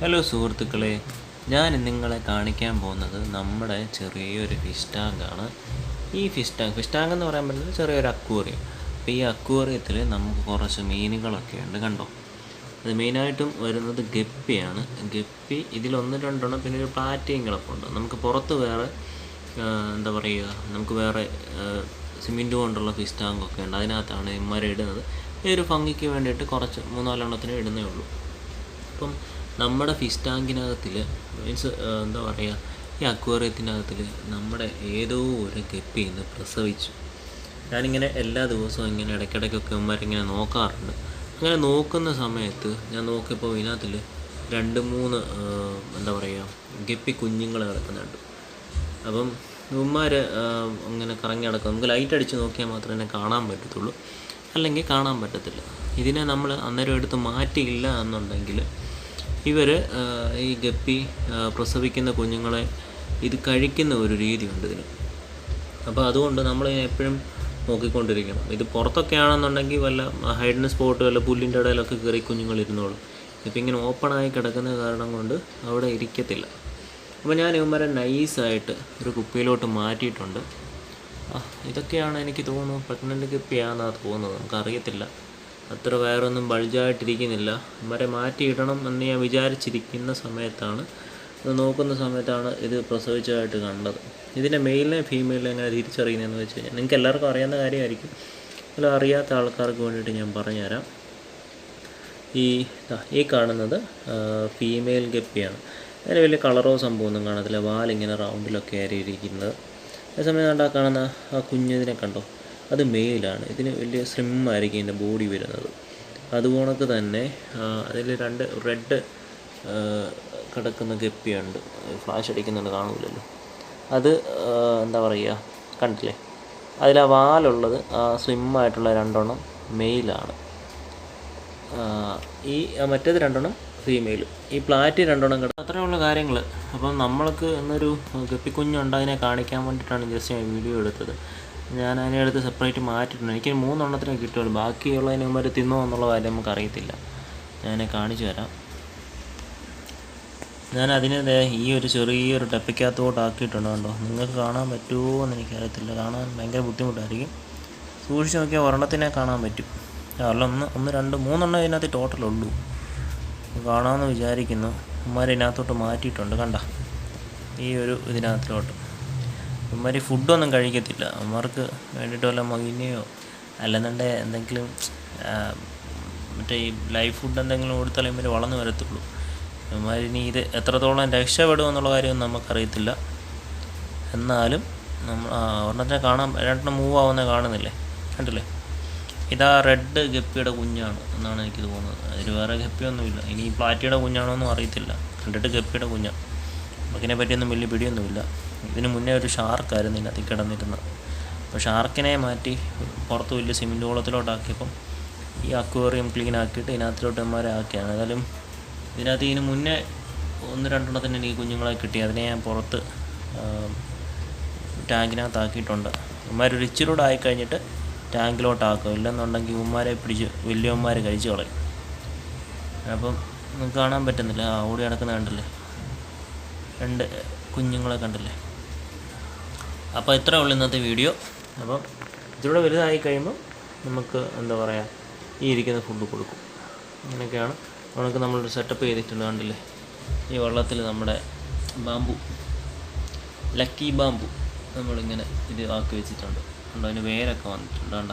Hello സുഹൃത്തുക്കളെ, ഞാൻ നിങ്ങളെ കാണിക്കാൻ പോകുന്നത് നമ്മുടെ ചെറിയൊരു ഫിഷ് ടാങ്കാണ്. ഈ ഫിഷ് ടാങ്ക് എന്ന് പറയാൻ പറ്റുന്നത് ചെറിയൊരു അക്വേറിയം. അപ്പോൾ ഈ അക്വേറിയത്തിൽ നമുക്ക് കുറച്ച് മീനുകളൊക്കെ ഉണ്ട്, കണ്ടോ. അത് മെയിനായിട്ടും വരുന്നത് ഗപ്പിയാണ്. ഗപ്പി ഇതിലൊന്ന് രണ്ടെണ്ണം, പിന്നെ ഒരു പ്ലാറ്റിയും കിടപ്പുണ്ട്. നമുക്ക് പുറത്ത് വേറെ എന്താ പറയുക, നമുക്ക് വേറെ സിമെൻറ്റ് കൊണ്ടുള്ള ഫിഷ് ടാങ്കൊക്കെ ഉണ്ട്. അതിനകത്താണ് ഇമ്മരെ ഇടുന്നത്. ഈ ഒരു ഭംഗിക്ക് വേണ്ടിയിട്ട് കുറച്ച് 3-4 ഇടുന്നേ ഉള്ളൂ. അപ്പം നമ്മുടെ ഫിഷ് ടാങ്കിനകത്തിൽ മീൻസ് എന്താ പറയുക, ഈ അക്വേറിയത്തിനകത്തിൽ നമ്മുടെ ഏതോ ഒരു ഗപ്പി ഇന്ന് പ്രസവിച്ചു. ഞാനിങ്ങനെ എല്ലാ ദിവസവും ഇങ്ങനെ ഇടയ്ക്കിടയ്ക്കൊക്കെ ഇങ്ങനെ നോക്കാറുണ്ട്. അങ്ങനെ നോക്കുന്ന സമയത്ത് ഞാൻ നോക്കിയപ്പോൾ ഇതിനകത്തിൽ 2-3 എന്താ പറയുക ഗപ്പി കുഞ്ഞുങ്ങൾ കിടക്കുന്നുണ്ട്. അപ്പം ഇവന്മാർ അങ്ങനെ കറങ്ങി കിടക്കും. നമുക്ക് ലൈറ്റ് അടിച്ച് നോക്കിയാൽ മാത്രമേ കാണാൻ പറ്റത്തുള്ളൂ, അല്ലെങ്കിൽ കാണാൻ പറ്റത്തില്ല. ഇതിനെ നമ്മൾ അന്നേരം എടുത്ത് മാറ്റിയില്ല എന്നുണ്ടെങ്കിൽ ഇവർ ഈ ഗപ്പി പ്രസവിക്കുന്ന കുഞ്ഞുങ്ങളെ ഇത് കഴിക്കുന്ന ഒരു രീതിയുണ്ട് ഇതിന്. അപ്പോൾ അതുകൊണ്ട് നമ്മൾ എപ്പോഴും നോക്കിക്കൊണ്ടിരിക്കണം. ഇത് പുറത്തൊക്കെ ആണെന്നുണ്ടെങ്കിൽ വല്ല ഹൈഡിന് സ്പോട്ട് വല്ല പുല്ലിൻ്റെ ഇടയിലൊക്കെ കയറി കുഞ്ഞുങ്ങൾ ഇരുന്നോളും. ഇപ്പം ഇങ്ങനെ ഓപ്പണായി കിടക്കുന്ന കാരണം കൊണ്ട് അവിടെ ഇരിക്കത്തില്ല. അപ്പോൾ ഞാൻ ഇവന്മാരെ നൈസായിട്ട് ഒരു കുപ്പിയിലോട്ട് മാറ്റിയിട്ടുണ്ട്. ഇതൊക്കെയാണ് എനിക്ക് തോന്നുന്നു പ്രഗ്നൻ്റ് ഗപ്പിയാണെന്നാണ് തോന്നുന്നത്, നമുക്കറിയത്തില്ല. അത്ര വയറൊന്നും ബൾജായിട്ടിരിക്കുന്നില്ല. ഇവരെ മാറ്റിയിടണം എന്ന് ഞാൻ വിചാരിച്ചിരിക്കുന്ന സമയത്താണ്, നോക്കുന്ന സമയത്താണ് ഇത് പ്രസവിച്ചതായിട്ട് കണ്ടത്. ഇതിൻ്റെ മെയിലിനെ ഫീമെയിലിനെ എങ്ങനെ തിരിച്ചറിയുന്നതെന്ന് വെച്ച് കഴിഞ്ഞാൽ നിങ്ങൾക്ക് എല്ലാവർക്കും അറിയാവുന്ന കാര്യമായിരിക്കും. അല്ല, അറിയാത്ത ആൾക്കാർക്ക് വേണ്ടിയിട്ട് ഞാൻ പറഞ്ഞുതരാം. ഈ കാണുന്നത് ഫീമെയിൽ ഗപ്പിയാണ്. അതിന് വലിയ കളറോ സംഭവമൊന്നും കാണത്തില്ല. വാലിങ്ങനെ റൗണ്ടിലൊക്കെ ആയിരിക്കുന്നത്. അതേസമയം കണ്ടാൽ കാണുന്ന ആ കുഞ്ഞതിനെ കണ്ടോ, അത് മെയിലാണ്. ഇതിന് വലിയ സ്ലിമ്മായിരിക്കും ഇതിൻ്റെ ബോഡി വരുന്നത്. അതുകൊണ്ടൊക്കെ തന്നെ അതിൽ 2 റെഡ് കിടക്കുന്ന ഗപ്പിയുണ്ട്. ഫ്ലാഷ് അടിക്കുന്നുണ്ട്, കാണൂലല്ലോ. അത് എന്താ പറയുക, കണ്ടില്ലേ, അതിൽ ആ വാലുള്ളത് സ്ലിമ്മായിട്ടുള്ള 2 മെയിലാണ്. ഈ മറ്റേത് 2 ഫീമെയിലും. ഈ പ്ലാറ്റ് 2 അത്രയുള്ള കാര്യങ്ങൾ. അപ്പം നമ്മൾക്ക് ഇന്നൊരു ഗപ്പിക്കുഞ്ഞുണ്ട്, അതിനെ കാണിക്കാൻ വേണ്ടിയിട്ടാണ് ജസ്റ്റ് ഞാൻ വീഡിയോ എടുത്തത്. ഞാൻ അതിനെ എടുത്ത് സെപ്പറേറ്റ് മാറ്റിയിട്ടുണ്ട്. എനിക്ക് 3 കിട്ടുള്ളൂ. ബാക്കിയുള്ളതിന് മുമ്പ് തിന്നോ എന്നുള്ള കാര്യം നമുക്കറിയത്തില്ല. ഞാൻ കാണിച്ചു തരാം. ഞാൻ അതിനെ ഈ ഒരു ചെറിയൊരു ഡപ്പയ്ക്കകത്തോട്ട് ആക്കിയിട്ടുണ്ട്, കണ്ടോ. നിങ്ങൾക്ക് കാണാൻ പറ്റുമോ എന്ന് എനിക്കറിയത്തില്ല. കാണാൻ ഭയങ്കര ബുദ്ധിമുട്ടായിരിക്കും. സൂക്ഷിച്ച് നോക്കിയാൽ ഒരെണ്ണത്തിനെ കാണാൻ പറ്റും. അല്ല, 1, 2, 3 ഇതിനകത്ത് ടോട്ടലുള്ളൂ. കാണാമെന്ന് വിചാരിക്കുന്നു. ഇവന്മാരെ ഇതിനകത്തോട്ട് മാറ്റിയിട്ടുണ്ട്, കണ്ട. ഈ ഒരു ഇതിനകത്തിലോട്ട് ഇവന്മാർ ഫുഡൊന്നും കഴിക്കത്തില്ല. അവന്മാർക്ക് വേണ്ടിയിട്ട് വല്ല മൊയിനെയോ അല്ലെന്നുണ്ടെങ്കിൽ എന്തെങ്കിലും മറ്റേ ഈ ലൈഫ് ഫുഡ് എന്തെങ്കിലും കൊടുത്താലേ ഇവർ വളർന്നു വരത്തുള്ളൂ. ഇവന്മാരിനി ഇത് എത്രത്തോളം രക്ഷപ്പെടുമെന്നുള്ള കാര്യമൊന്നും നമുക്കറിയത്തില്ല. എന്നാലും നമ്മൾ ഒരെണ്ണത്തിനെ കാണാൻ 2 മൂവ് ആവുന്നത് കാണുന്നില്ലേ, കണ്ടില്ലേ. ഇതാ റെഡ് ഗപ്പിയുടെ കുഞ്ഞാണ് എന്നാണ് എനിക്ക് തോന്നുന്നത്. അതിൽ വേറെ ഗപ്പിയൊന്നുമില്ല. ഇനി ഈ പ്ലാറ്റിയുടെ കുഞ്ഞാണോന്നും അറിയത്തില്ല. കണ്ടിട്ട് ഗപ്പിയുടെ കുഞ്ഞാണ്. നമുക്കിനെ പറ്റിയൊന്നും വലിയ പിടിയൊന്നുമില്ല. ഇതിന് മുന്നേ ഒരു ഷാർക്കായിരുന്നു ഇതിനകത്ത് കിടന്നിരുന്നത്. അപ്പോൾ ഷാർക്കിനെ മാറ്റി പുറത്ത് വലിയ സിമെൻറ്റ് കുളത്തിലോട്ടാക്കിയപ്പം ഈ അക്വേറിയം ക്ലീൻ ആക്കിയിട്ട് ഇതിനകത്തിലോട്ട് ഇവന്മാരെ ആക്കിയാണ്. ഏതായാലും ഇതിന് മുന്നേ 1-2 എനിക്ക് കുഞ്ഞുങ്ങളെ കിട്ടി. അതിനെ ഞാൻ പുറത്ത് ടാങ്കിനകത്താക്കിയിട്ടുണ്ട്. ഇവന്മാരൊരു ഇച്ചിരൂടെ ആയിക്കഴിഞ്ഞിട്ട് ടാങ്കിലോട്ടാക്കും. ഇല്ലെന്നുണ്ടെങ്കിൽ ഇവന്മാരെ പിടിച്ച് വലിയവന്മാരെ കഴിച്ച് കളയും. അപ്പം നമുക്ക് കാണാൻ പറ്റുന്നില്ല. ഓടി നടക്കുന്ന കണ്ടില്ലേ, 2 കുഞ്ഞുങ്ങളെ കണ്ടില്ലേ. അപ്പോൾ ഇത്രയേ ഉള്ളൂ ഇന്നത്തെ വീഡിയോ. അപ്പം ഇതിലൂടെ വലുതായി കഴിയുമ്പോൾ നമുക്ക് എന്താ പറയുക, ഈ ഇരിക്കുന്ന ഫുഡ് കൊടുക്കും. അങ്ങനെയൊക്കെയാണ് നമുക്ക് നമ്മളൊരു സെറ്റപ്പ് ചെയ്തിട്ടുണ്ട്, കണ്ടില്ലേ. ഈ വെള്ളത്തിൽ നമ്മുടെ ബാമ്പു, ലക്കി ബാമ്പു നമ്മളിങ്ങനെ ഇത് ആക്കി വെച്ചിട്ടുണ്ട്. കണ്ടോ, അതിന് വേരൊക്കെ വന്നിട്ടുണ്ട്, കണ്ട.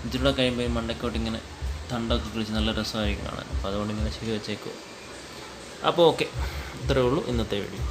ഇതിലൂടെ കഴിയുമ്പോൾ ഈ മണ്ടക്കോട്ട് ഇങ്ങനെ തണ്ടൊക്കെ കുളിച്ച് നല്ല രസമായിരിക്കും കാണാൻ. അപ്പോൾ അതുകൊണ്ട് ഇങ്ങനെ ശരി വെച്ചേക്കും. അപ്പോൾ ഓക്കെ, ഇത്രയേ ഉള്ളൂ ഇന്നത്തെ വീഡിയോ.